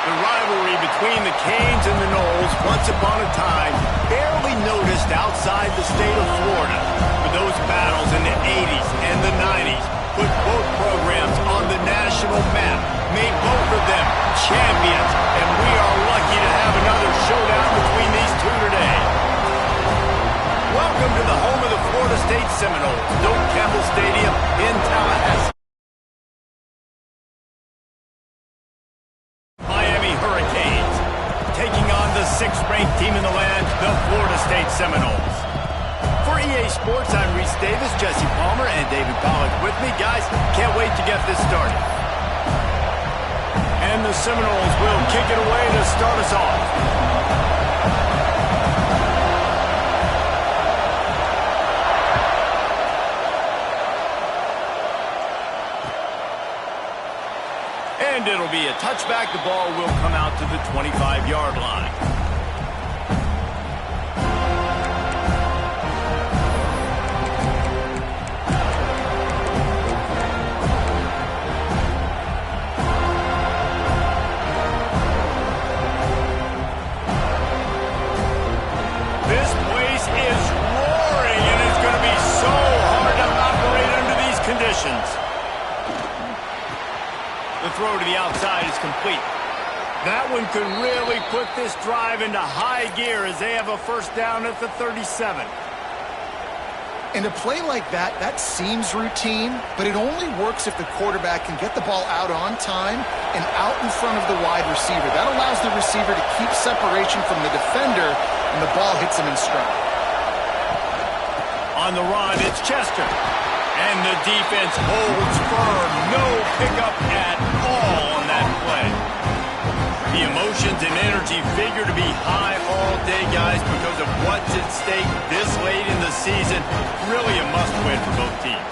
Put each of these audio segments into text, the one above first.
The rivalry between the Canes and the Noles, once upon a time, barely noticed outside the state of Florida. But those battles in the 80s and the 90s put both programs on the national map, made both of them champions, and we are lucky to have another showdown between these two today. Welcome to the home of the Florida State Seminoles, Doak Campbell Stadium in Tallahassee. Taking on the 6th-ranked team in the land, the Florida State Seminoles. For EA Sports, I'm Reese Davis, Jesse Palmer, and David Pollack with me. Guys, can't wait to get this started. And the Seminoles will kick it away to start us off. And it'll be a touchback. The ball will come out to the 25-yard line. This place is roaring, and it's going to be so hard to operate under these conditions. The throw to the outside is complete. That one could really put this drive into high gear as they have a first down at the 37. And a play like that seems routine, but it only works if the quarterback can get the ball out on time and out in front of the wide receiver. That allows the receiver to keep separation from the defender, and the ball hits him in stride. On the run, it's Chester. And the defense holds firm. No pickup at all on that play. The emotions and energy figure to be high all day, guys, because of what's at stake this late in the season. Really a must-win for both teams.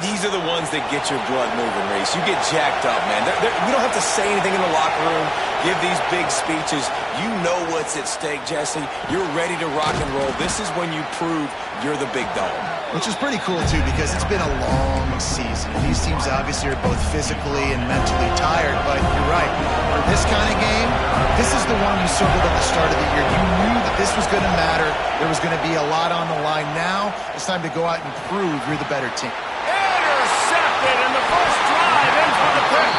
These are the ones that get your blood moving, Reese. You get jacked up, man. You don't have to say anything in the locker room, give these big speeches. You know what's at stake, Jesse. You're ready to rock and roll. This is when you prove you're the big dog. Which is pretty cool, too, because it's been a long season. These teams obviously are both physically and mentally tired, but you're right. For this kind of game, this is the one you circled at the start of the year. You knew that this was going to matter. There was going to be a lot on the line. Now it's time to go out and prove you're the better team. Intercepted, and the first drive ends with a pick.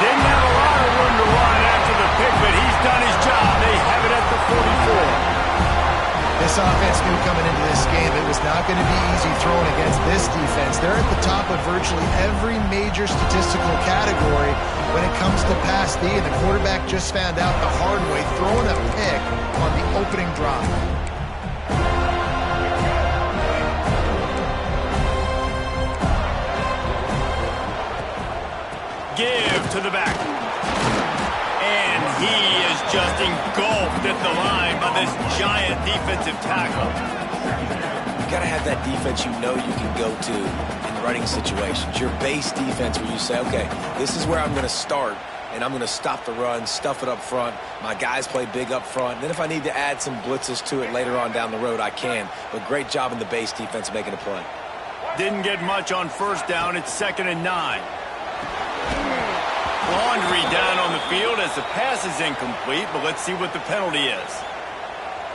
Didn't have a lot of room to run after the pick, but he's done his job. They have it at the 44. This offense knew coming into this game it was not going to be easy throwing against this defense. They're at the top of virtually every major statistical category when it comes to pass D, and the quarterback just found out the hard way, throwing a pick on the opening drive. Give to the back. And he is just engulfed at the line by this giant defensive tackle. You got to have that defense you know you can go to in running situations. Your base defense where you say, okay, this is where I'm going to start, and I'm going to stop the run, stuff it up front. My guys play big up front. And then if I need to add some blitzes to it later on down the road, I can. But great job in the base defense making a play. Didn't get much on first down. It's 2nd and 9. Laundry down on the field as the pass is incomplete, but let's see what the penalty is.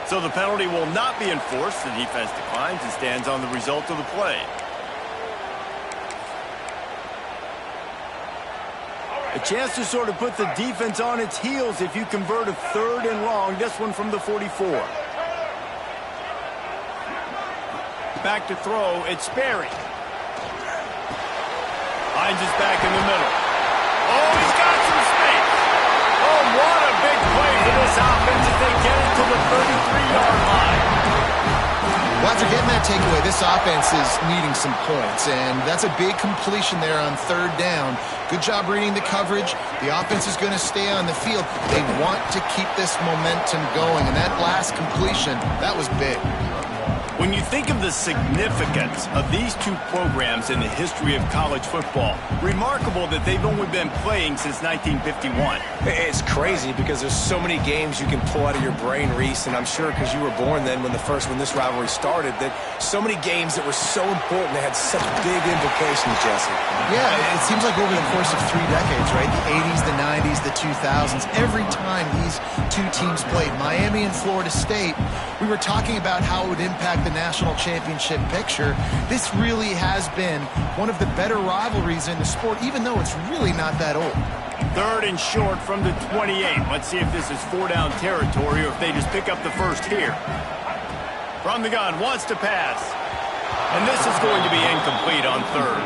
So the penalty will not be enforced. The defense declines and stands on the result of the play. A chance to sort of put the defense on its heels if you convert a 3rd and long. This one from the 44. Back to throw. It's Sperry. Finds his back in the middle. Oh, he's got some space. Oh, what a big play for this offense as they get it to the 33-yard line. Well, after getting that takeaway, this offense is needing some points, and that's a big completion there on 3rd down. Good job reading the coverage. The offense is going to stay on the field. They want to keep this momentum going, and that last completion, that was big. We When you think of the significance of these two programs in the history of college football, remarkable that they've only been playing since 1951. It's crazy because there's so many games you can pull out of your brain, Reese, and I'm sure because you were born then when this rivalry started, that so many games that were so important, they had such big implications, Jesse. Yeah, it seems like over the course of 3 decades, right? The 80s, the 90s, the 2000s, every time these two teams played, Miami and Florida State, we were talking about how it would impact the national championship picture. This really has been one of the better rivalries in the sport, even though it's really not that old. 3rd and short from the 28. Let's see if this is 4-down territory or if they just pick up the first here. From the gun, wants to pass. And this is going to be incomplete on 3rd.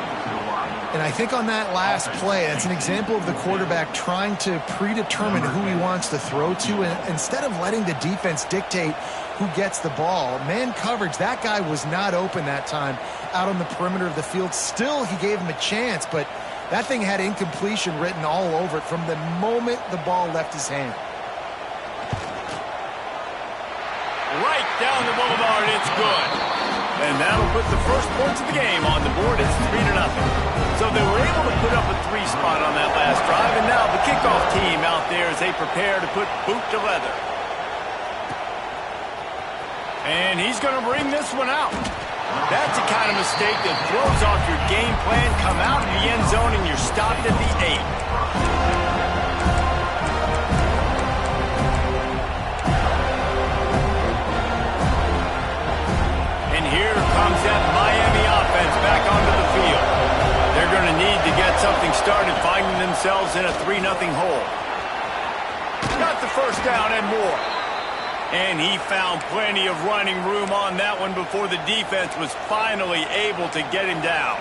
And I think on that last play, that's an example of the quarterback trying to predetermine who he wants to throw to, and instead of letting the defense dictate who gets the ball. Man coverage, that guy was not open that time out on the perimeter of the field. Still, he gave him a chance, but that thing had incompletion written all over it from the moment the ball left his hand. Right down the boulevard, it's good. And that'll put the first points of the game on the board. It's 3-0. So they were able to put up a 3 spot on that last drive, and now the kickoff team out there as they prepare to put boot to leather. And he's going to bring this one out. That's the kind of mistake that throws off your game plan. Come out of the end zone and you're stopped at the 8. And here comes that Miami offense back onto the field. They're going to need to get something started, finding themselves in a 3-0 hole. Got the first down and more. And he found plenty of running room on that one before the defense was finally able to get him down.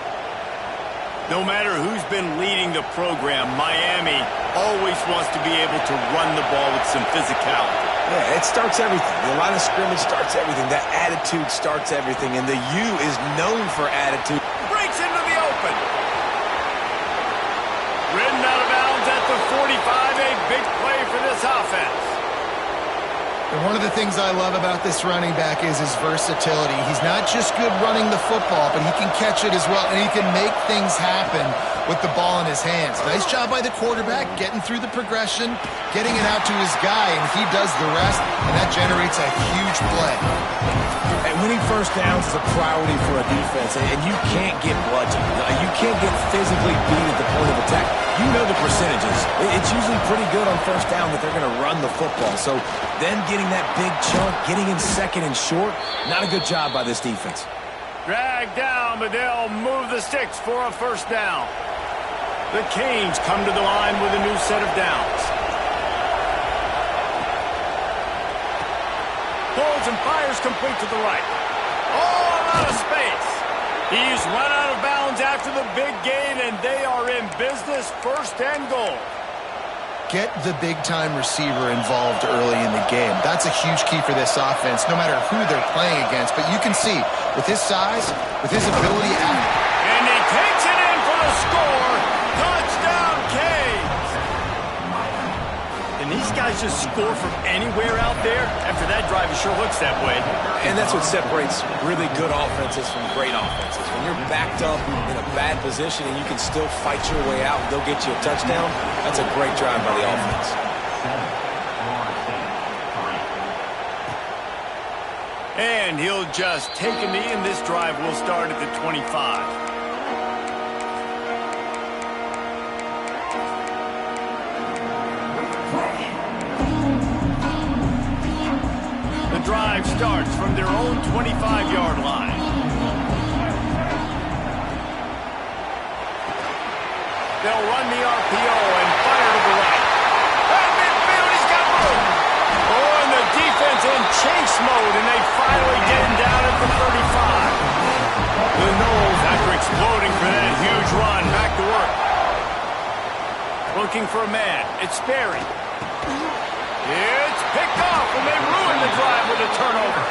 No matter who's been leading the program, Miami always wants to be able to run the ball with some physicality. Yeah, it starts everything. The line of scrimmage starts everything. That attitude starts everything. And the U is known for attitude. Breaks into the open. Ridden out of bounds at the 45. A big play for this offense. And one of the things I love about this running back is his versatility. He's not just good running the football, but he can catch it as well, and he can make things happen with the ball in his hands. Nice job by the quarterback, getting through the progression, getting it out to his guy, and he does the rest, and that generates a huge play. And winning first downs is a priority for a defense, and you can't get bludgeoned. You can't get physically beat at the point of attack. You know the percentages. It's usually pretty good on first down that they're going to run the football. So then getting that big chunk, getting in 2nd and short, not a good job by this defense. Dragged down, but they'll move the sticks for a first down. The Canes come to the line with a new set of downs. Pulls and fires complete to the right. All out of space. He's run out of bounds after the big gain, and they are in business, 1st and goal. Get the big-time receiver involved early in the game. That's a huge key for this offense, no matter who they're playing against. But you can see, with his size, with his ability... And he takes it in for the score. Touchdown, Canes. And these guys just score from anywhere out there. After that drive, it sure looks that way. And that's what separates really good offenses from great offenses. When you're backed up in a bad position and you can still fight your way out and go get you a touchdown, that's a great drive by the offense. And he'll just take a knee, and this drive will start at the 25. The drive starts from their own 25-yard line. They'll run the RPO and fire to the right. At midfield, he's got room. Oh, and the defense in chase mode, and they finally get him down at the 35. The Noles, after exploding for that huge run, back to work. Looking for a man. It's Sperry. It's picked off, and they ruined the drive with a turnover.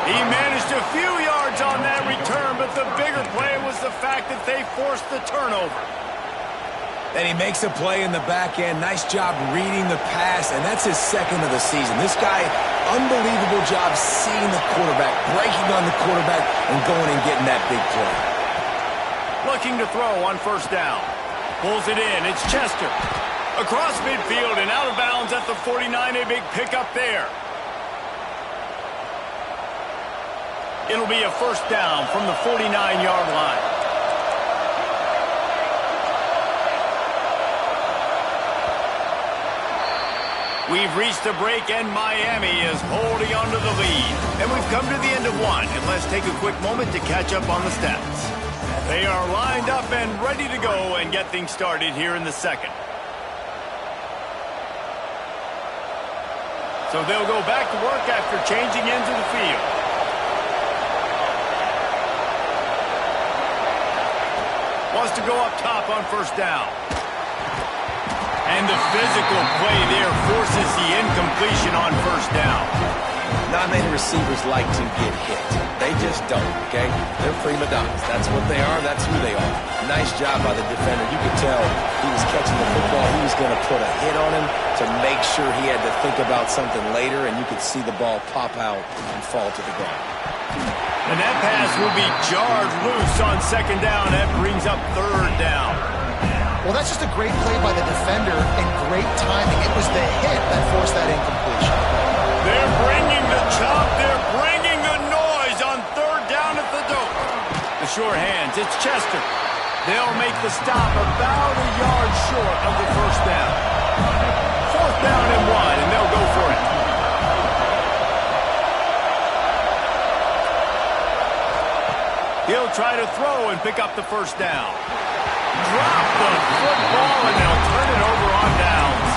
He managed a few yards on that return, but the bigger play was the fact that they forced the turnover. And he makes a play in the back end. Nice job reading the pass, and that's his 2nd of the season. This guy unbelievable job seeing the quarterback, breaking on the quarterback, and going and getting that big play. Looking to throw on first down. Pulls it in. It's Chester. Across midfield and out of bounds at the 49. A big pickup there. It'll be a first down from the 49-yard line. We've reached a break, and Miami is holding on to the lead. And we've come to the end of one, and let's take a quick moment to catch up on the stats. They are lined up and ready to go and get things started here in the second. So they'll go back to work after changing into the field. Wants to go up top on first down. And the physical play there forces the incompletion on first down. Not many receivers like to get hit. They just don't, okay? They're prima donnas. That's what they are. That's who they are. Nice job by the defender. You could tell he was catching the football. He was going to put a hit on him to make sure he had to think about something later, and you could see the ball pop out and fall to the ground. And that pass will be jarred loose on second down. That brings up third down. Well, that's just a great play by the defender and great timing. It was the hit that forced that incompletion. They're bringing the chop. They're bringing the noise on third down at the dope. The short hands. It's Chester. They'll make the stop about a yard short of the first down. Fourth down and 1, and they'll go for it. He'll try to throw and pick up the first down. Drop the football, and they'll turn it over on downs.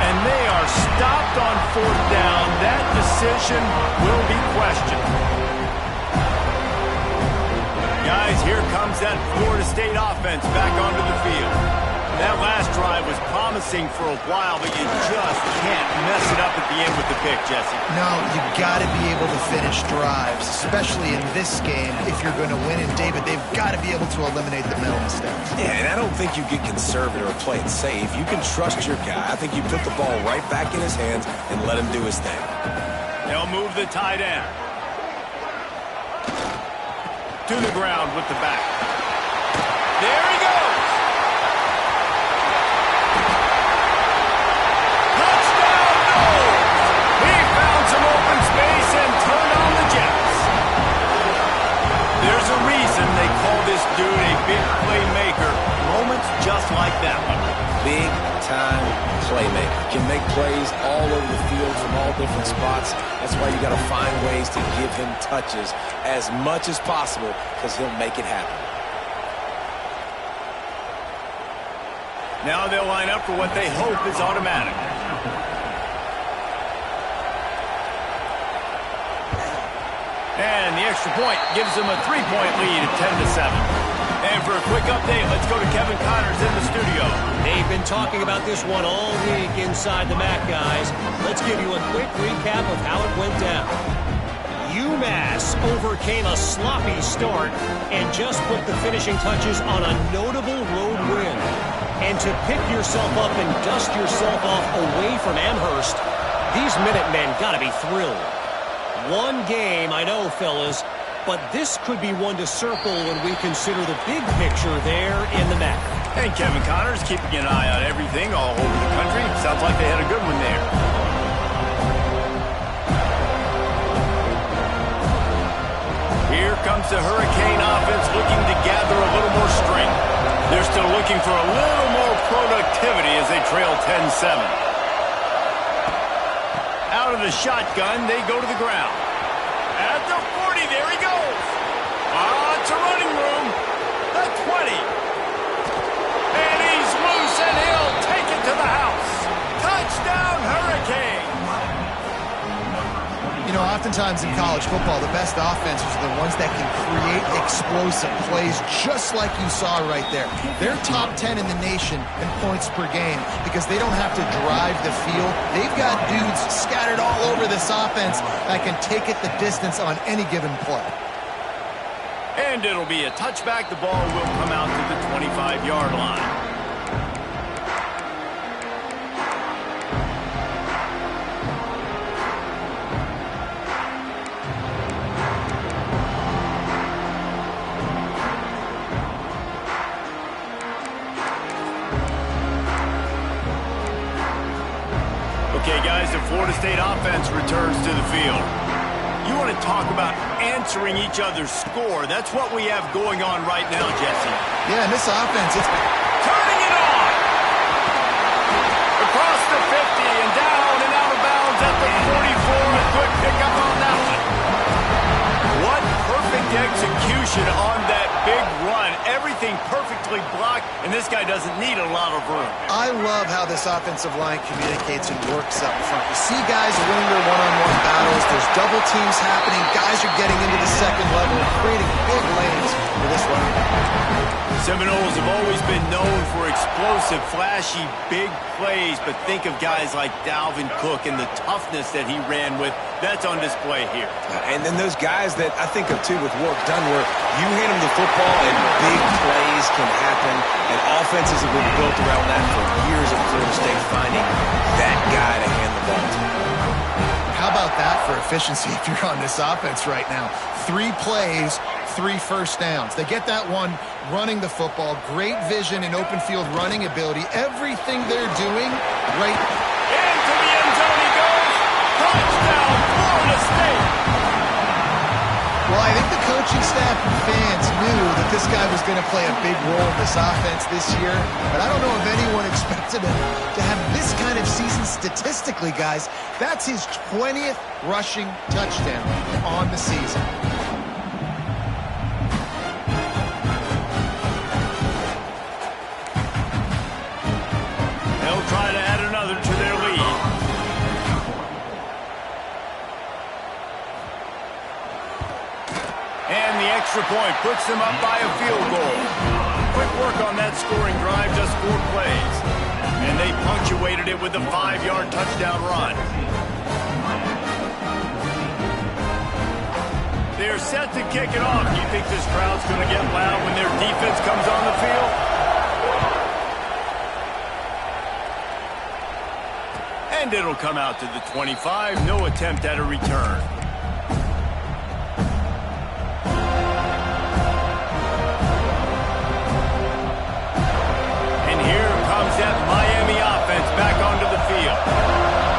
And they are stopped on fourth down. That decision will be questioned. Guys, here comes that Florida State offense back onto the field. That last drive was promising for a while, but you just can't mess it up at the end with the pick, Jesse. No, you got to be able to finish drives, especially in this game if you're going to win. And, David, they've got to be able to eliminate the mental mistakes. Yeah, and I don't think you get conservative or play it safe. You can trust your guy. I think you put the ball right back in his hands and let him do his thing. They'll move the tight end to the ground with the back. There he goes. Some open space and turn on the Jets. There's a reason they call this dude a big playmaker. Moments just like that one. Big-time playmaker. Can make plays all over the field from all different spots. That's why you got to find ways to give him touches as much as possible because he'll make it happen. Now they'll line up for what they hope is automatic. And the extra point gives them a 3-point lead at 10-7. And for a quick update, let's go to Kevin Connors in the studio. They've been talking about this one all week inside the MAC, guys. Let's give you a quick recap of how it went down. UMass overcame a sloppy start and just put the finishing touches on a notable road win. And to pick yourself up and dust yourself off away from Amherst, these Minutemen got to be thrilled. One game, I know, fellas, but this could be one to circle when we consider the big picture there in the MAC. And Kevin Connors keeping an eye on everything all over the country. Sounds like they had a good one there. Here comes the Hurricane offense looking to gather a little more strength. They're still looking for a little more productivity as they trail 10-7. Out of the shotgun, they go to the ground. At the 40, there he goes. It's a running room. The 20. And he's loose, and he'll take it to the house. Touchdown, Hurricane. You know, oftentimes in college football, the best offenses are the ones that can create explosive plays just like you saw right there. They're top 10 in the nation in points per game because they don't have to drive the field. They've got dudes scattered all over this offense that can take it the distance on any given play. And it'll be a touchback. The ball will come out to the 25-yard line. Okay, guys, the Florida State offense returns to the field. You want to talk about answering each other's score. That's what we have going on right now, Jesse. Yeah, and this offense, it's turning it on. Across the 50 and down and out of bounds at the 44. A good pickup on that one. What perfect execution on that big run. Everything perfectly blocked, and this guy doesn't need a lot of room. I love how this offensive line communicates and works up front. You see guys win their one-on-one battles. There's double teams happening. Guys are getting into the second level and creating big lanes for this running back. Seminoles have always been known for explosive, flashy, big plays, but think of guys like Dalvin Cook and the toughness that he ran with. That's on display here. And then those guys that I think of, too, with Warrick Dunn, where you hand them the football and big plays can happen, and offenses have been built around that for years at Florida State, finding that guy to hand the ball to. How about that for efficiency if you're on this offense right now? 3 plays, 3 first downs. They get that one running the football. Great vision and open field running ability. Everything they're doing right. Into the end zone he goes. Touchdown, Florida State. Well, I think the coaching staff and fans knew that this guy was going to play a big role in this offense this year, but I don't know if anyone expected him to have this kind of season statistically, guys. That's his 20th rushing touchdown on the season. They'll try to add another to their lead. And the extra point puts them up by a field goal. Quick work on that scoring drive, just 4 plays. And they punctuated it with a 5-yard touchdown run. They're set to kick it off. Do you think this crowd's going to get loud when their defense comes on the field? And it'll come out to the 25. No attempt at a return. And here comes that Miami offense back onto the field.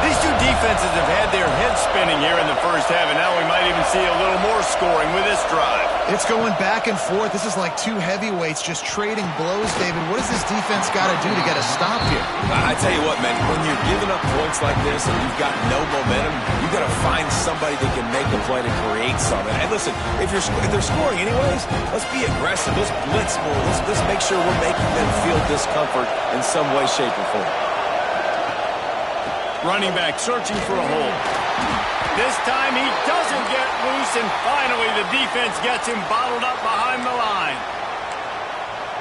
These two defenses have had their heads spinning here in the first half, and now we might even see a little more scoring with this drive. It's going back and forth. This is like 2 heavyweights just trading blows, David. What does this defense got to do to get a stop here? I tell you what, man, when you're giving up points like this and you've got no momentum, you got to find somebody that can make a play to create something. And listen, if they're scoring anyways, let's be aggressive. Let's blitz more. Let's make sure we're making them feel discomfort in some way, shape, or form. Running back searching for a hole. This time he doesn't get loose, and finally the defense gets him bottled up behind the line.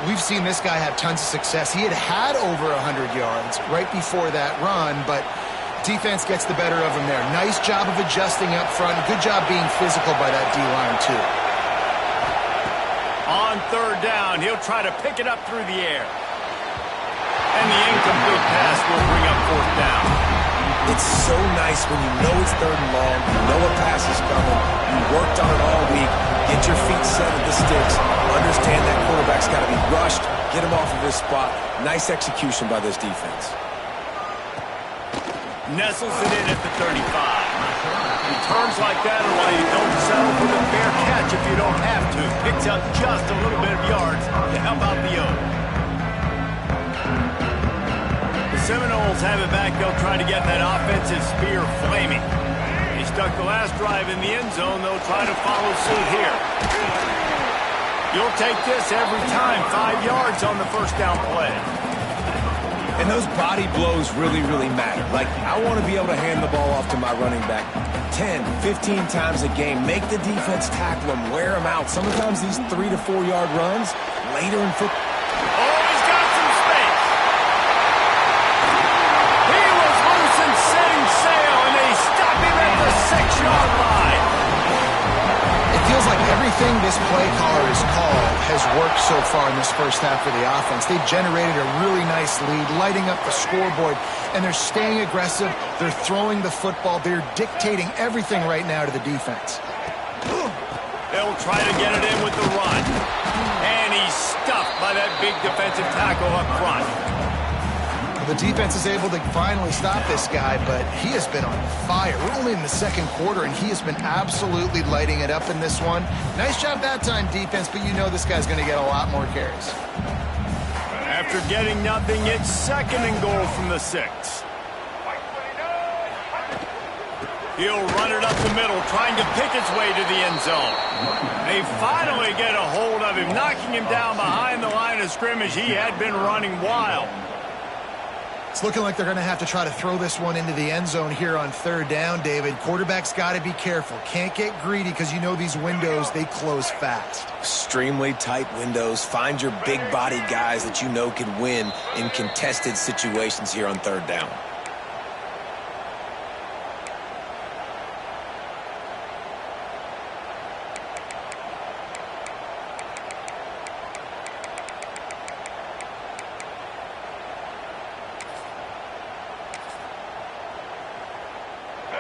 We've seen this guy have tons of success. He had over 100 yards right before that run, but defense gets the better of him there. Nice job of adjusting up front. Good job being physical by that D-line, too. On 3rd down, he'll try to pick it up through the air. And the incomplete pass will bring up 4th down. It's so nice when you know it's 3rd and long, you know a pass is coming, you worked on it all week, get your feet set at the sticks, understand that quarterback's got to be rushed, get him off of his spot. Nice execution by this defense. Nestles it in at the 35. Returns like that are why you don't settle for the fair catch if you don't have to. Picks up just a little bit of yards to help out the Oak. Seminoles have it back. They'll try to get that offensive spear flaming. They stuck the last drive in the end zone. They'll try to follow suit here. You'll take this every time. 5 yards on the 1st down play. And those body blows really, really matter. Like, I want to be able to hand the ball off to my running back 10, 15 times a game. Make the defense tackle them, wear them out. Sometimes these 3 to 4 yard runs later in football. Everything this play caller has called has worked so far in this first half of the offense. They've generated a really nice lead, lighting up the scoreboard, and they're staying aggressive. They're throwing the football. They're dictating everything right now to the defense. They'll try to get it in with the run. And he's stuffed by that big defensive tackle up front. the defense is able to finally stop this guy, but he has been on fire. We're only in the second quarter, and he has been absolutely lighting it up in this one. Nice job that time, defense, but you know this guy's going to get a lot more carries. After getting nothing, it's 2nd and goal from the 6. He'll run it up the middle, trying to pick its way to the end zone. They finally get a hold of him, knocking him down behind the line of scrimmage. He had been running wild. It's looking like they're going to have to try to throw this one into the end zone here on 3rd down, David. Quarterback's got to be careful. Can't get greedy because you know these windows, they close fast. Extremely tight windows. Find your big body guys that you know can win in contested situations here on 3rd down.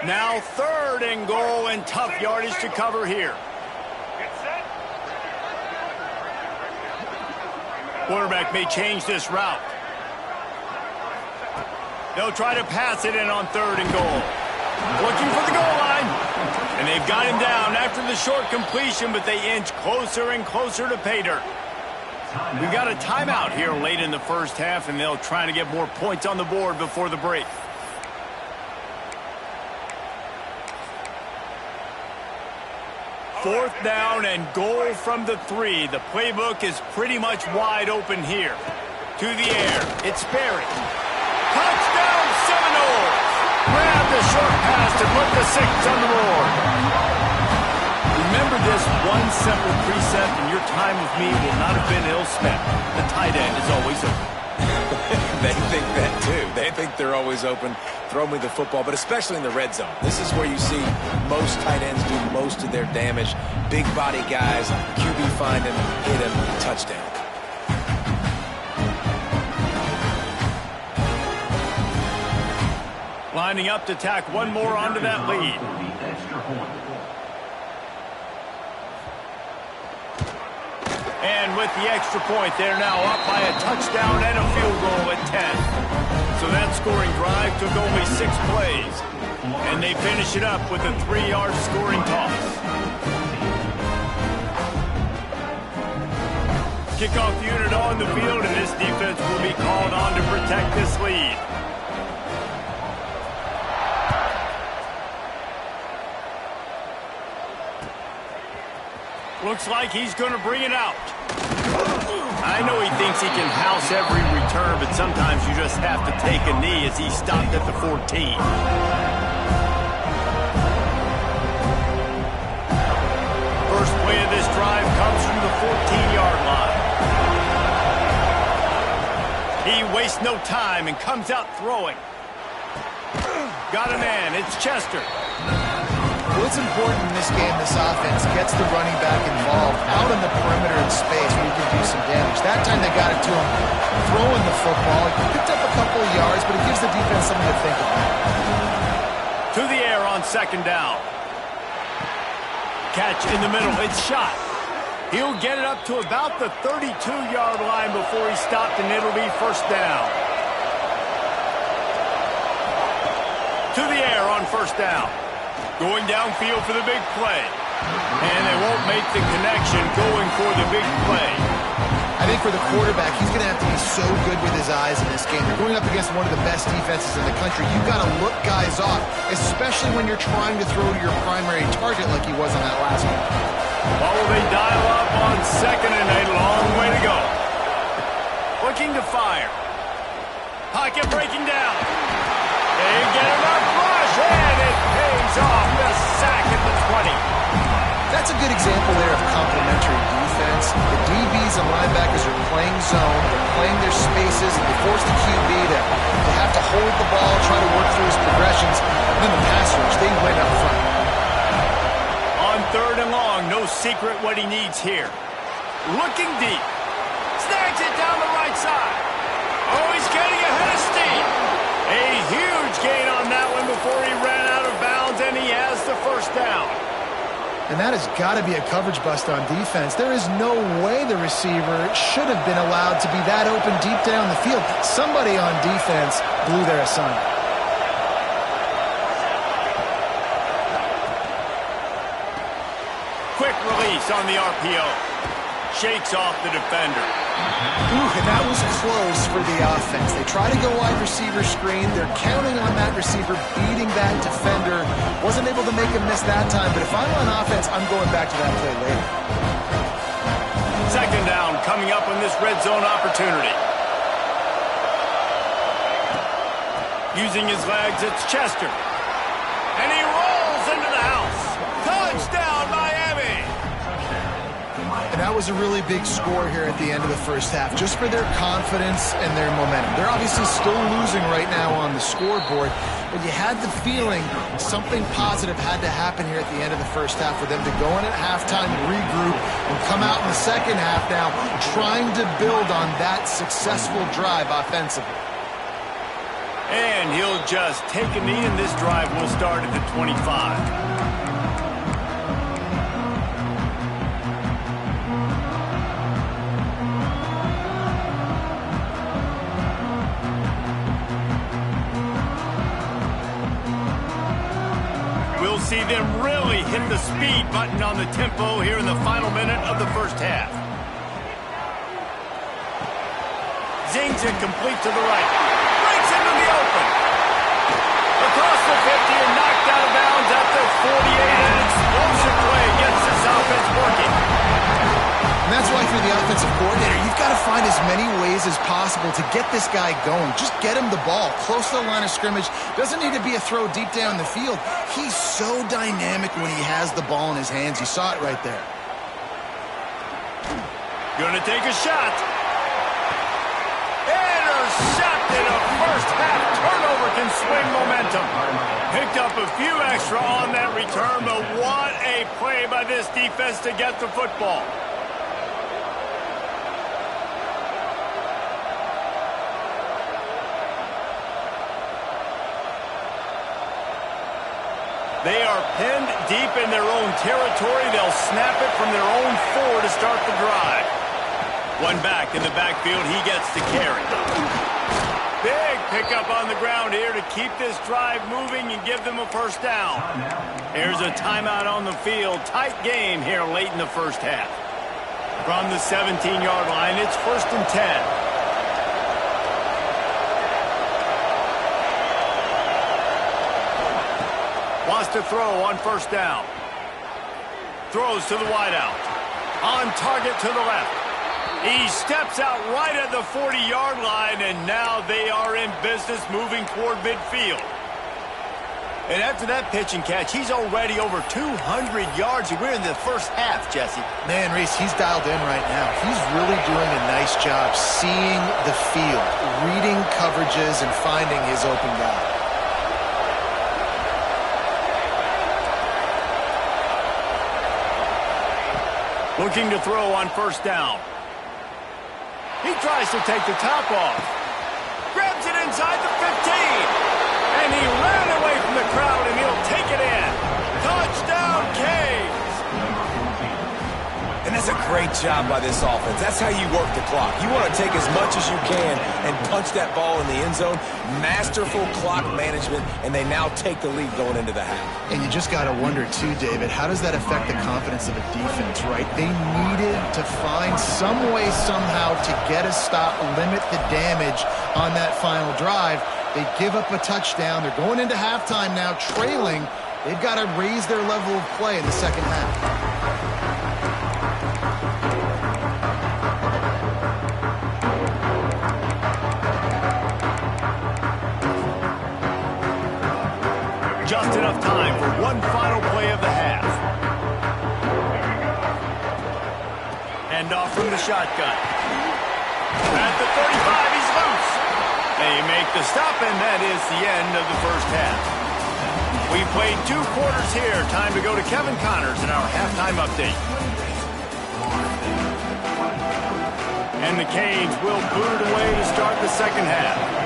Now 3rd and goal, and tough yardage to cover here. Quarterback may change this route. They'll try to pass it in on 3rd and goal. Looking for the goal line. And they've got him down after the short completion, but they inch closer and closer to pay dirt. We've got a timeout here late in the first half, and they'll try to get more points on the board before the break. 4th down and goal from the 3. The playbook is pretty much wide open here. To the air. It's Berry. Touchdown Seminoles! Grab the short pass to put the 6 on the board. Remember this one simple precept, and your time with me will not have been ill spent. The tight end is always open. They think that too. They think they're always open. Throw me the football, but especially in the red zone. This is where you see most tight ends do most of their damage. Big body guys, QB find him, hit him, touchdown. Lining up to tack one more onto that lead. And with the extra point, they're now up by a touchdown and a field goal at 10. So that scoring drive took only 6 plays. And they finish it up with a 3-yard scoring toss. Kickoff unit on the field, and this defense will be called on to protect this lead. Looks like he's going to bring it out. I know he thinks he can house every return, but sometimes you just have to take a knee as he stopped at the 14. First play of this drive comes from the 14-yard line. He wastes no time and comes out throwing. Got a man. It's Chester. What's important in this game, this offense gets the running back involved out in the perimeter in space where you can do some damage. That time they got it to him throwing the football. He picked up a couple of yards, but it gives the defense something to think about. To the air on 2nd down. Catch in the middle. It's shot. He'll get it up to about the 32-yard line before he stopped, and it'll be 1st down. To the air on 1st down. Going downfield for the big play. And they won't make the connection going for the big play. I think for the quarterback, he's going to have to be so good with his eyes in this game. You're going up against one of the best defenses in the country. You've got to look guys off, especially when you're trying to throw to your primary target like he was on that last one. Well, they dial up on 2nd and a long way to go. Looking to fire. Pocket breaking down. They get enough rush, and it pays off. The sack at the 20. That's a good example there of complementary defense. The DBs and linebackers are playing zone, they're playing their spaces, and they force the QB to have to hold the ball, try to work through his progressions, and then the pass rush, they win up front. On 3rd and long, no secret what he needs here. Looking deep. Snags it down the right side. Oh, he's getting ahead of steam. A huge gain on that one before he ran out of bounds, and he has the 1st down. And that has got to be a coverage bust on defense. There is no way the receiver should have been allowed to be that open deep down the field. Somebody on defense blew their assignment. Quick release on the RPO. Shakes off the defender. Ooh, and that was close for the offense. They try to go wide receiver screen. They're counting on that receiver beating that defender. Wasn't able to make him miss that time, but if I'm on offense, I'm going back to that play later. Second down coming up on this red zone opportunity. Using his legs, it's Chester. And he rolls into the house. Touchdown, Miami! And that was a really big score here at the end of the first half, just for their confidence and their momentum. They're obviously still losing right now on the scoreboard, but you had the feeling something positive had to happen here at the end of the first half for them to go in at halftime, regroup, and come out in the second half now trying to build on that successful drive offensively. And he'll just take a knee, and this drive will start at the 25. See them really hit the speed button on the tempo here in the final minute of the first half. Zings it complete to the right. Breaks into the open. Across the 50 and knocked out of bounds at the 48. An explosive play gets this offense working. And that's why for the offensive coordinator, you've got to find as many ways as possible to get this guy going. Just get him the ball close to the line of scrimmage. Doesn't need to be a throw deep down the field. He's so dynamic when he has the ball in his hands. You saw it right there. Gonna take a shot. Intercepted. A first half turnover can swing momentum. Picked up a few extra on that return, but what a play by this defense to get the football. They are pinned deep in their own territory. They'll snap it from their own 4 to start the drive. One back in the backfield. He gets the carry. Big pickup on the ground here to keep this drive moving and give them a first down. Here's a timeout on the field. Tight game here late in the first half. From the 17-yard line, it's 1st and 10. Wants to throw on first down. Throws to the wideout. On target to the left. He steps out right at the 40-yard line, and now they are in business moving toward midfield. And after that pitch and catch, he's already over 200 yards. We're in the first half, Jesse. Man, Reese, he's dialed in right now. He's really doing a nice job seeing the field, reading coverages, and finding his open guy. Looking to throw on first down. He tries to take the top off. Grabs it inside the 15. And he ran away from the crowd, and he'll take it in. Touchdown, Canes. And that's a great job by this offense. That's how you work the clock. You want to take as much as you can and punch that ball in the end zone. Masterful clock management, and they now take the lead going into the half. And you just got to wonder, too, David, how does that affect the confidence of a defense, right? They needed to find some way, somehow, to get a stop, limit the damage on that final drive. They give up a touchdown. They're going into halftime now, trailing. They've got to raise their level of play in the second half. Just enough time for one final play of the half. Hand off from the shotgun. At the 35, he's loose. They make the stop, and that is the end of the first half. We played 2 quarters here. Time to go to Kevin Connors in our halftime update. And the Canes will boot it away to start the second half.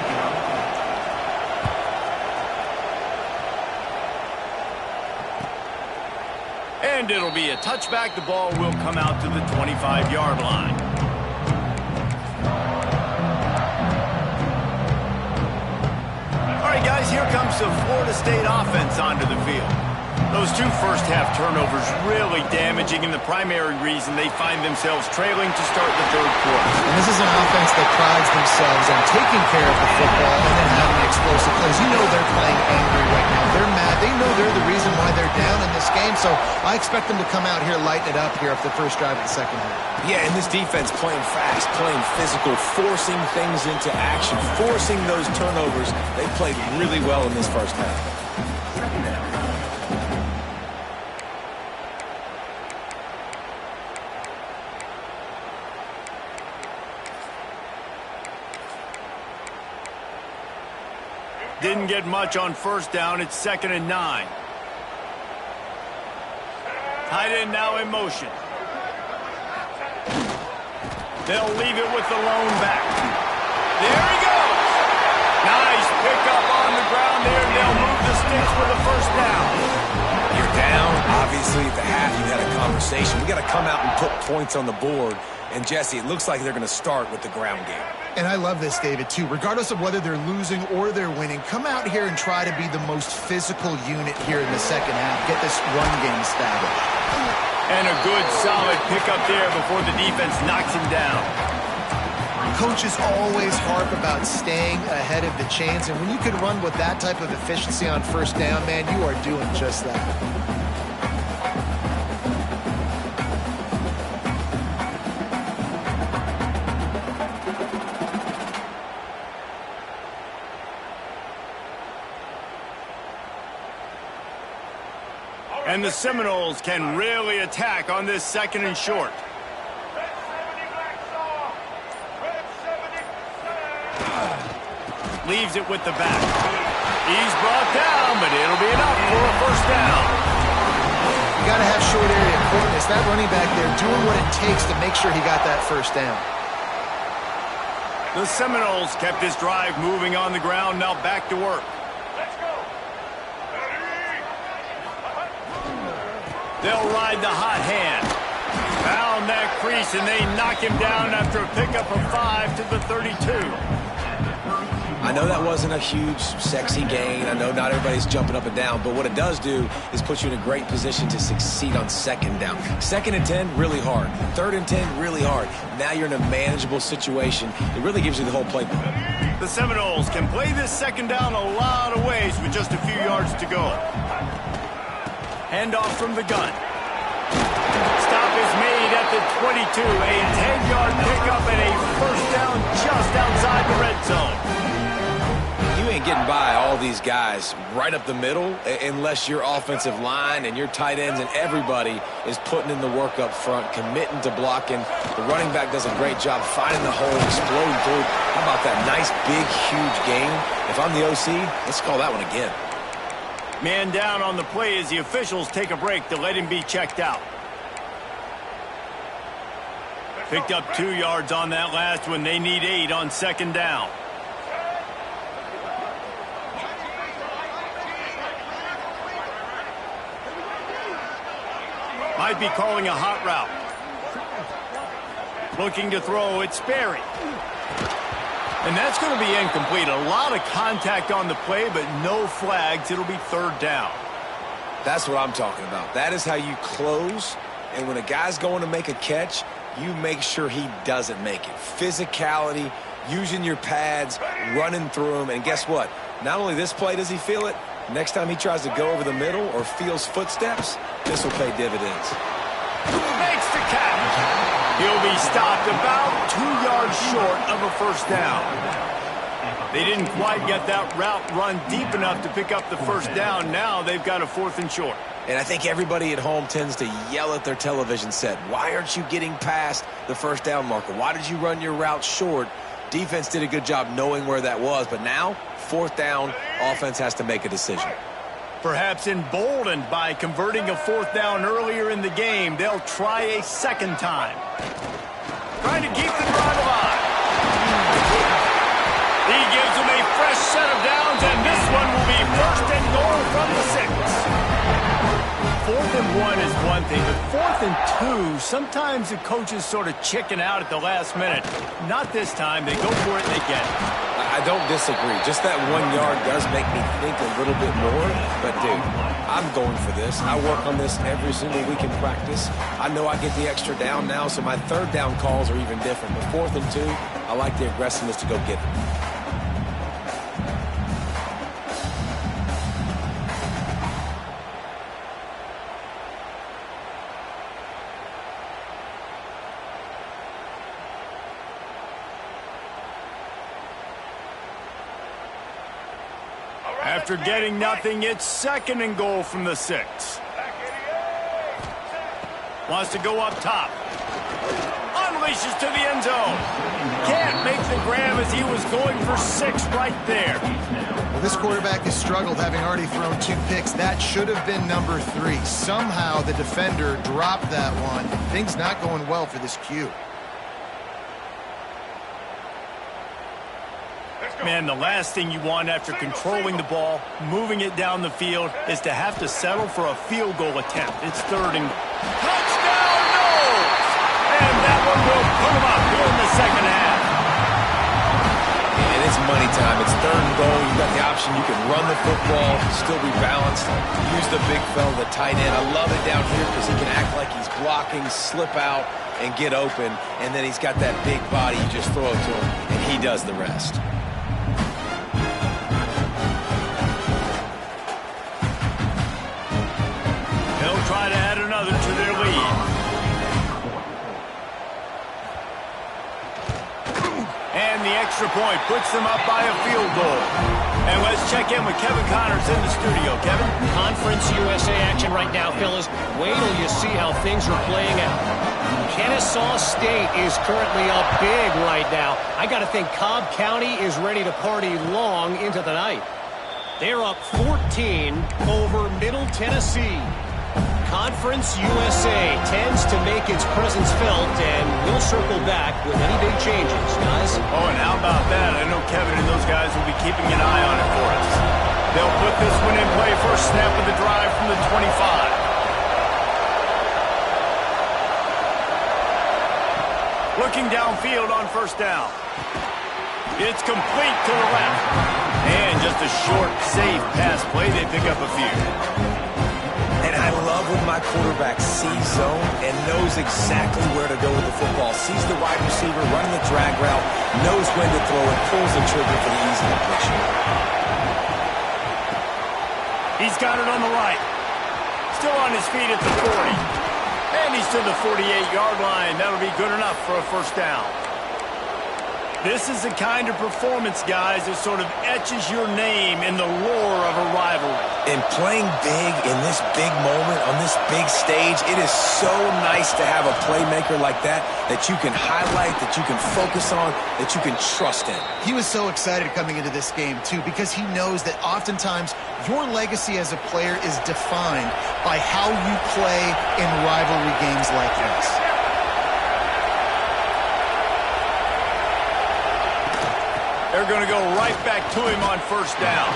And it'll be a touchback. The ball will come out to the 25-yard line. All right, guys, here comes the Florida State offense onto the field. Those two first-half turnovers really damaging, and the primary reason they find themselves trailing to start the third quarter. And this is an offense that prides themselves on taking care of the football and then having explosive plays. You know they're playing angry right now. They're mad. They know they're the reason why they're down in this game, so I expect them to come out here, lighten it up here after the first drive of the second half. Yeah, and this defense playing fast, playing physical, forcing things into action, forcing those turnovers. They played really well in this first half. Didn't get much on first down. It's 2nd and 9. Tight end now in motion. They'll leave it with the lone back. There he goes. Nice pickup on the ground there. They'll move the sticks for the first down. You're down. Obviously, at the half, you had a conversation. We got to come out and put points on the board. And, Jesse, it looks like they're going to start with the ground game. And I love this, David, too. Regardless of whether they're losing or they're winning, come out here and try to be the most physical unit here in the second half. Get this run game established. And a good, solid pickup there before the defense knocks him down. Coaches always harp about staying ahead of the chains, and when you can run with that type of efficiency on first down, man, you are doing just that. And the Seminoles can really attack on this 2nd and short. Leaves it with the back. He's brought down, but it'll be enough for a first down. You got to have short area quickness. That running back there doing what it takes to make sure he got that first down. The Seminoles kept this drive moving on the ground. Now back to work. They'll ride the hot hand. Found that crease, and they knock him down after a pickup of 5 to the 32. I know that wasn't a huge, sexy gain. I know not everybody's jumping up and down, but what it does do is put you in a great position to succeed on 2nd down. 2nd and 10, really hard. 3rd and 10, really hard. Now you're in a manageable situation. It really gives you the whole playbook. The Seminoles can play this 2nd down a lot of ways with just a few yards to go. Handoff from the gun. Stop is made at the 22. A 10-yard pickup and a first down just outside the red zone. You ain't getting by all these guys right up the middle unless your offensive line and your tight ends and everybody is putting in the work up front, committing to blocking. The running back does a great job finding the hole, exploding through. How about that nice, big, huge gain? If I'm the OC, let's call that one again. Man down on the play as the officials take a break to let him be checked out. Picked up 2 yards on that last one. They need 8 on 2nd down. Might be calling a hot route. Looking to throw, it's Sperry. And that's going to be incomplete. A lot of contact on the play, but no flags. It'll be 3rd down. That's what I'm talking about. That is how you close. And when a guy's going to make a catch, you make sure he doesn't make it. Physicality, using your pads, running through them. And guess what? Not only this play does he feel it, next time he tries to go over the middle or feels footsteps, this will pay dividends. Makes the catch. He'll be stopped about 2 yards short of a first down. They didn't quite get that route run deep enough to pick up the first down. Now they've got a 4th and short. And I think everybody at home tends to yell at their television set. Why aren't you getting past the first down marker? Why did you run your route short? Defense did a good job knowing where that was. But now, 4th down, offense has to make a decision. Perhaps emboldened by converting a 4th down earlier in the game, they'll try a 2nd time. Trying to keep the drive alive. He gives them a fresh set of downs, and this one will be 1st and goal from the 6. 4th and 1 is one thing, but 4th and 2, sometimes the coaches sort of chicken out at the last minute. Not this time. They go for it and they get it. I don't disagree. Just that 1 yard does make me think a little bit more. But, dude, I'm going for this. I work on this every single week in practice. I know I get the extra down now, so my 3rd down calls are even different. But 4th and 2, I like the aggressiveness to go get it. After getting nothing, it's 2nd and goal from the 6. Wants to go up top. Unleashes to the end zone. Can't make the grab as he was going for 6 right there. Well, this quarterback has struggled, having already thrown 2 picks. That should have been number 3. Somehow the defender dropped that one. Things not going well for this Q. Man, the last thing you want after controlling the ball, moving it down the field, is to have to settle for a field goal attempt. It's 3rd and... Touchdown, Knowles! And that one will put him up here in the 2nd half. And it's money time. It's 3rd and goal. You've got the option. You can run the football, still be balanced, use the big fella, the tight end. I love it down here because he can act like he's blocking, slip out, and get open. And then he's got that big body. You just throw it to him, and he does the rest. Try to add another to their lead. And the extra point puts them up by a field goal. And let's check in with Kevin Connors in the studio. Kevin? Conference USA action right now, fellas. Wait till you see how things are playing out. Kennesaw State is currently up big right now. I got to think Cobb County is ready to party long into the night. They're up 14 over Middle Tennessee. Conference USA tends to make its presence felt, and we'll circle back with any big changes, guys. Oh, and how about that? I know Kevin and those guys will be keeping an eye on it for us. They'll put this one in play first snap of the drive from the 25. Looking downfield on 1st down. It's complete to the left. And just a short, safe pass play. They pick up a few. And I love when my quarterback sees zone and knows exactly where to go with the football. Sees the wide receiver running the drag route, knows when to throw it, pulls the trigger for the easy completion. He's got it on the right. Still on his feet at the 40. And he's to the 48-yard line. That'll be good enough for a 1st down. This is the kind of performance, guys, that sort of etches your name in the lore of a rivalry. And playing big in this big moment, on this big stage, it is so nice to have a playmaker like that you can highlight, that you can focus on, that you can trust in. He was so excited coming into this game, too, because he knows that oftentimes your legacy as a player is defined by how you play in rivalry games like this. They're going to go right back to him on 1st down.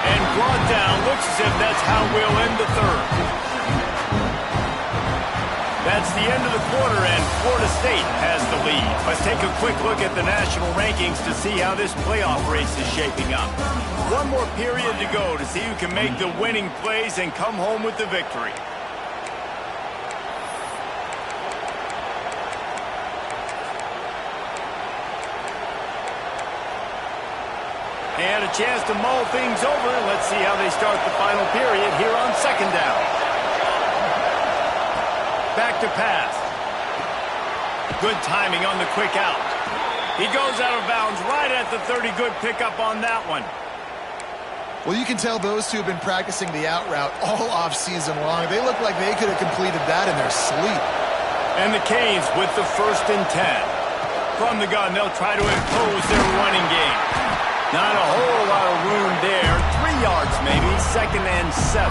And brought down, looks as if that's how we'll end the 3rd. That's the end of the quarter, and Florida State has the lead. Let's take a quick look at the national rankings to see how this playoff race is shaping up. One more period to go to see who can make the winning plays and come home with the victory. And a chance to mull things over. Let's see how they start the final period here on 2nd down. Back to pass. Good timing on the quick out. He goes out of bounds right at the 30. Good pickup on that one. Well, you can tell those two have been practicing the out route all off-season long. They look like they could have completed that in their sleep. And the Canes with the 1st and 10. From the gun, they'll try to impose their running game. Not a whole lot of room there. 3 yards maybe. 2nd and 7.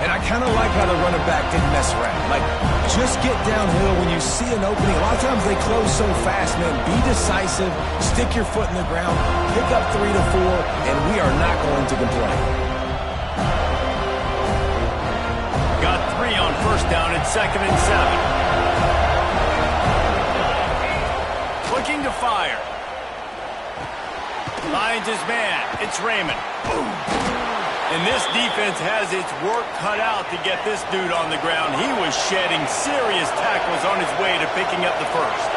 And I kind of like how the running back didn't mess around. Like, just get downhill when you see an opening. A lot of times they close so fast, man. Be decisive. Stick your foot in the ground. Pick up 3 to 4, and we are not going to complain. Got 3 on first down at 2nd and 7. Looking to fire. Finds his man. It's Raymond. And this defense has its work cut out to get this dude on the ground. He was shedding serious tackles on his way to picking up the first.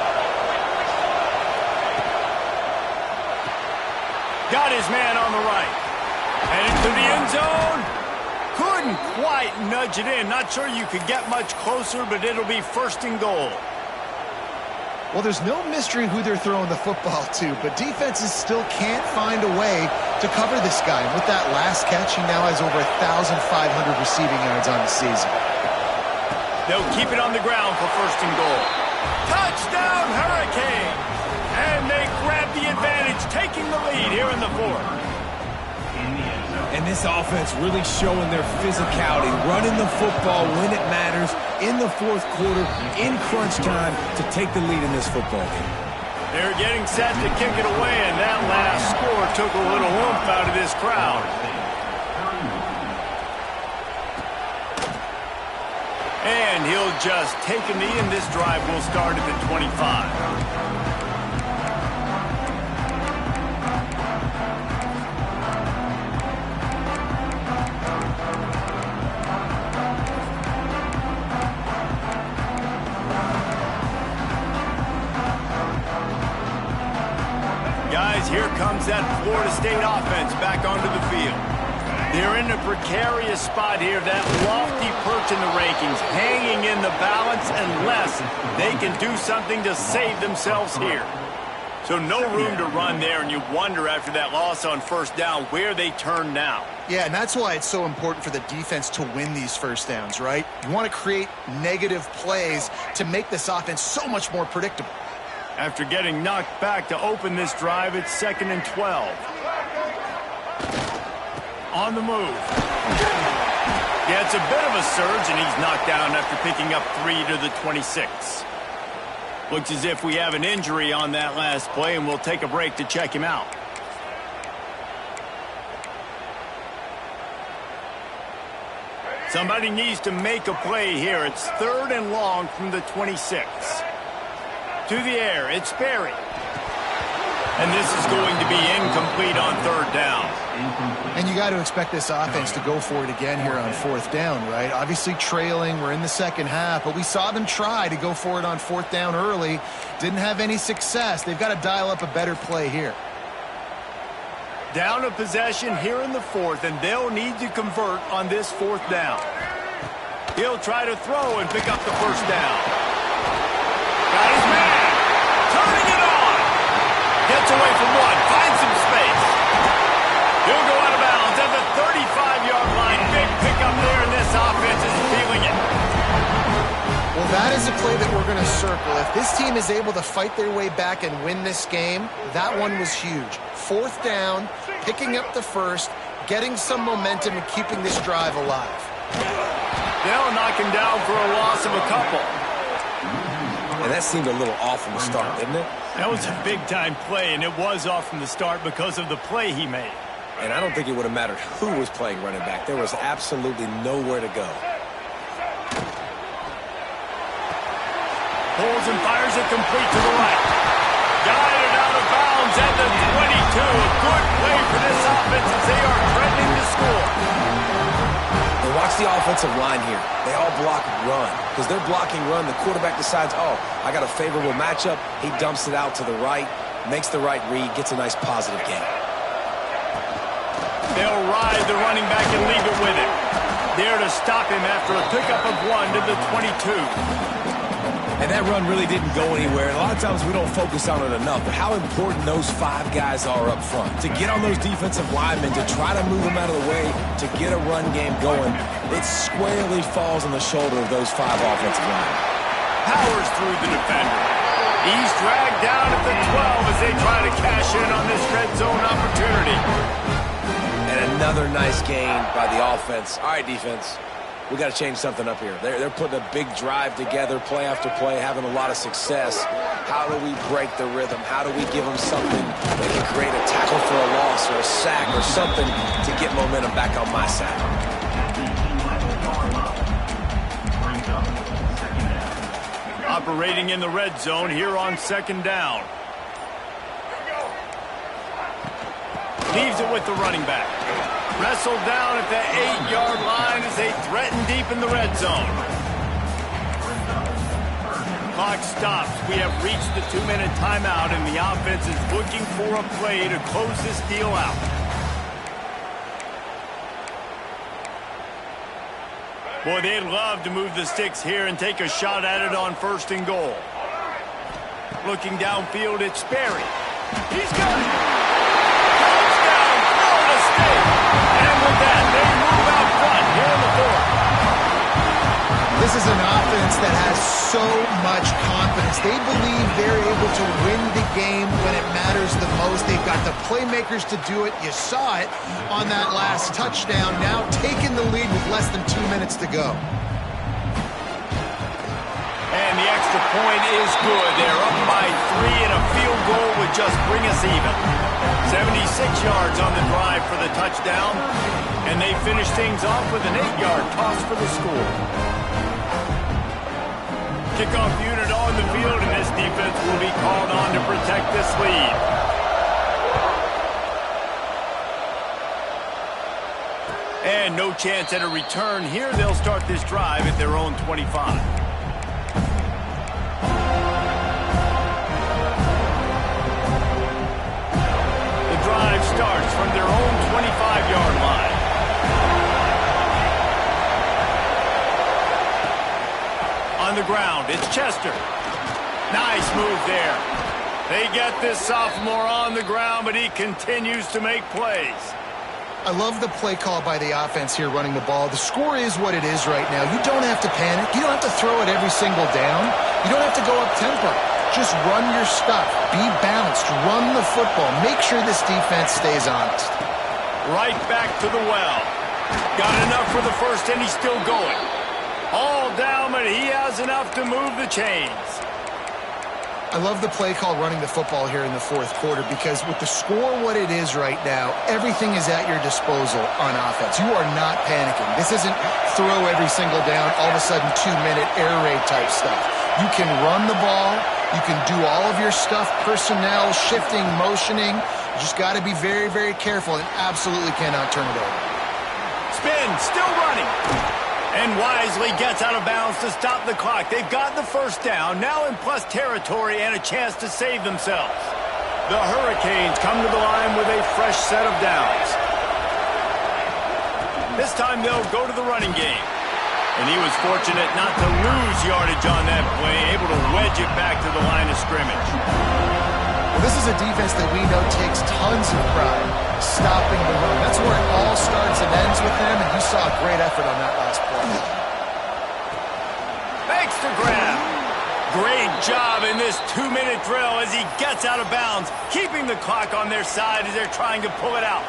Got his man on the right. Heading to the end zone. Couldn't quite nudge it in. Not sure you could get much closer, but it'll be 1st and goal. Well, there's no mystery who they're throwing the football to, but defenses still can't find a way to cover this guy. And with that last catch, he now has over 1,500 receiving yards on the season. They'll keep it on the ground for 1st and goal. Touchdown, Hurricane! And they grab the advantage, taking the lead here in the 4th. And this offense really showing their physicality, running the football when it matters, in the 4th quarter, in crunch time, to take the lead in this football game. They're getting set to kick it away, and that last score took a little oomph out of this crowd. And he'll just take a knee, and this drive will start at the 25. Guys, here comes that Florida State offense back onto the field. They're in a precarious spot here, that lofty perch in the rankings, hanging in the balance unless they can do something to save themselves here. So no room to run there, and you wonder after that loss on 1st down where they turn now. Yeah, and that's why it's so important for the defense to win these 1st downs, right? You want to create negative plays to make this offense so much more predictable. After getting knocked back to open this drive, it's 2nd and 12. On the move. Yeah, it's a bit of a surge, and he's knocked down after picking up 3 to the 26. Looks as if we have an injury on that last play, and we'll take a break to check him out. Somebody needs to make a play here. It's 3rd and long from the 26. To the air, it's Berry. And this is going to be incomplete on 3rd down. And you got to expect this offense to go for it again here on 4th down, right? Obviously trailing, we're in the 2nd half, but we saw them try to go for it on 4th down early. Didn't have any success. They've got to dial up a better play here. Down a possession here in the 4th, and they'll need to convert on this 4th down. He'll try to throw and pick up the 1st down. Got his man. Turning it on. Gets away from one. Finds some space. He'll go out of bounds at the 35-yard line. Big pickup there, and this offense is feeling it. Well, that is a play that we're going to circle. If this team is able to fight their way back and win this game, that one was huge. 4th down, picking up the 1st, getting some momentum and keeping this drive alive. They'll knock him down for a loss of a couple. And that seemed a little off from the start, didn't it? That was a big-time play, and it was off from the start because of the play he made. And I don't think it would have mattered who was playing running back. There was absolutely nowhere to go. Pulls and fires it complete to the right. Guided out of bounds at the 22. A good play for this offense as they are threatening to score. And watch the offensive line here. They all block run. Because they're blocking run, the quarterback decides, oh, I got a favorable matchup. He dumps it out to the right, makes the right read, gets a nice positive gain. They'll ride the running back and leave it with him. There to stop him after a pickup of 1 to the 22. And that run really didn't go anywhere. And a lot of times we don't focus on it enough, but how important those 5 guys are up front. To get on those defensive linemen, to try to move them out of the way, to get a run game going, it squarely falls on the shoulder of those 5 offensive linemen. Powers through the defender. He's dragged down at the 12 as they try to cash in on this red zone opportunity. And another nice gain by the offense. All right, defense. We got to change something up here. They're putting a big drive together, play after play, having a lot of success. How do we break the rhythm? How do we give them something that can create a tackle for a loss or a sack or something to get momentum back on my side? Operating in the red zone here on second down. Leaves it with the running back. Wrestled down at the 8-yard line as they threaten deep in the red zone. Clock stops. We have reached the 2-minute timeout, and the offense is looking for a play to close this deal out. Boy, they'd love to move the sticks here and take a shot at it on 1st and goal. Looking downfield, it's Sperry. He's got it. Touchdown, Florida State. And with that, they move out front here in the 4th. This is an offense that has so much confidence. They believe they're able to win the game when it matters the most. They've got the playmakers to do it. You saw it on that last touchdown. Now taking the lead with less than 2 minutes to go. And the extra point is good. They're up by 3, and a field goal would just bring us even. 76 yards on the drive for the touchdown, and they finish things off with an 8-yard toss for the score. Kickoff unit on the field, and this defense will be called on to protect this lead. And no chance at a return here. They'll start this drive at their own 25. The drive starts from their own 25-yard line. On the ground, it's Chester. Nice move there. They get this sophomore on the ground, but he continues to make plays. I love the play call by the offense here running the ball. The score is what it is right now. You don't have to panic. You don't have to throw it every single down. You don't have to go up tempo. Just run your stuff. Be balanced. Run the football. Make sure this defense stays honest. Right back to the well. Got enough for the first, and he's still going. All down, but he has enough to move the chains. I love the play call running the football here in the 4th quarter because with the score what it is right now, everything is at your disposal on offense. You are not panicking. This isn't throw every single down, all of a sudden 2-minute air raid type stuff. You can run the ball. You can do all of your stuff, personnel, shifting, motioning. You just got to be very, very careful and absolutely cannot turn it over. Spin, still running. And wisely gets out of bounds to stop the clock. They've got the first down, now in plus territory and a chance to save themselves. The Hurricanes come to the line with a fresh set of downs. This time they'll go to the running game. And he was fortunate not to lose yardage on that play, able to wedge it back to the line of scrimmage. Well, this is a defense that we know takes tons of pride stopping the run. That's where it all starts and ends with them, and you saw a great effort on that last play. Makes the grab. Great job in this 2-minute drill as he gets out of bounds, keeping the clock on their side as they're trying to pull it out.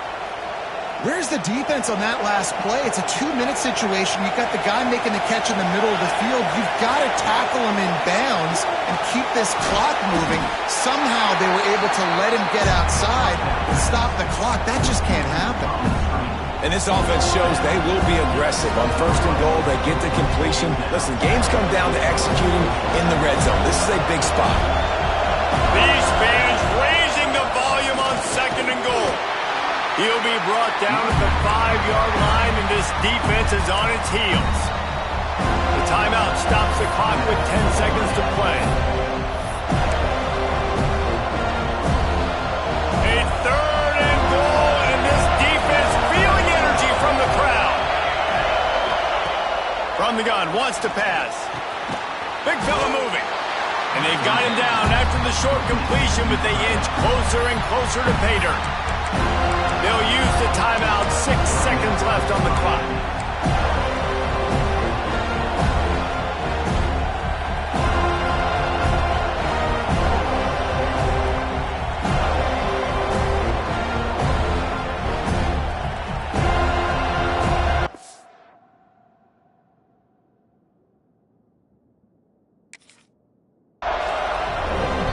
Where's the defense on that last play? It's a 2-minute situation. You've got the guy making the catch in the middle of the field. You've got to tackle him in bounds and keep this clock moving. Somehow they were able to let him get outside and stop the clock. That just can't happen. And this offense shows they will be aggressive. On 1st and goal, they get the completion. Listen, games come down to executing in the red zone. This is a big spot. These fans raising the volume on 2nd and goal. He'll be brought down at the 5-yard line, and this defense is on its heels. The timeout stops the clock with 10 seconds to play. A 3rd and goal, and this defense feeling energy from the crowd. From the gun, wants to pass. Big fella moving. And they've got him down after the short completion, but they inch closer and closer to pay dirt. They'll use the timeout. 6 seconds left on the clock.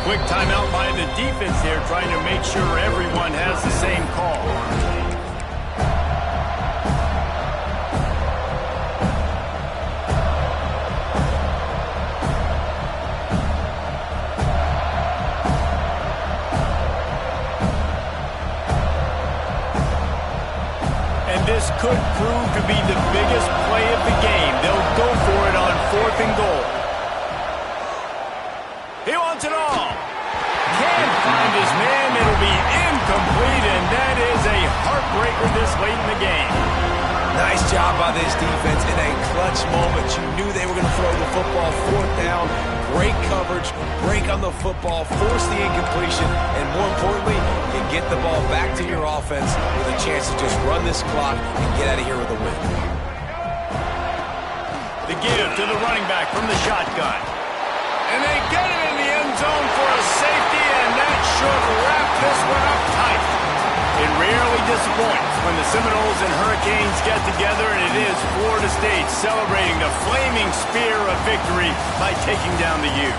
Quick timeout by the defense here, trying to make sure everyone has the same call. And this could prove to be the biggest play of the game. They'll go for it on 4th and goal. He wants it all. Can't find his man. It'll be incomplete, and that is a heartbreaker this late in the game. Nice job by this defense in a clutch moment. You knew they were going to throw the football 4th down. Great coverage, break on the football, force the incompletion, and more importantly, you get the ball back to your offense with a chance to just run this clock and get out of here with a win. The give to the running back from the shotgun. And they get it in the end zone for a safety, and that should wrap this one up tight. It rarely disappoints when the Seminoles and Hurricanes get together, and it is Florida State celebrating the flaming spear of victory by taking down the U.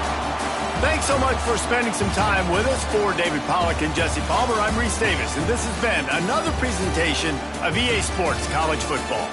Thanks so much for spending some time with us. For David Pollack and Jesse Palmer, I'm Reese Davis, and this has been another presentation of EA Sports College Football.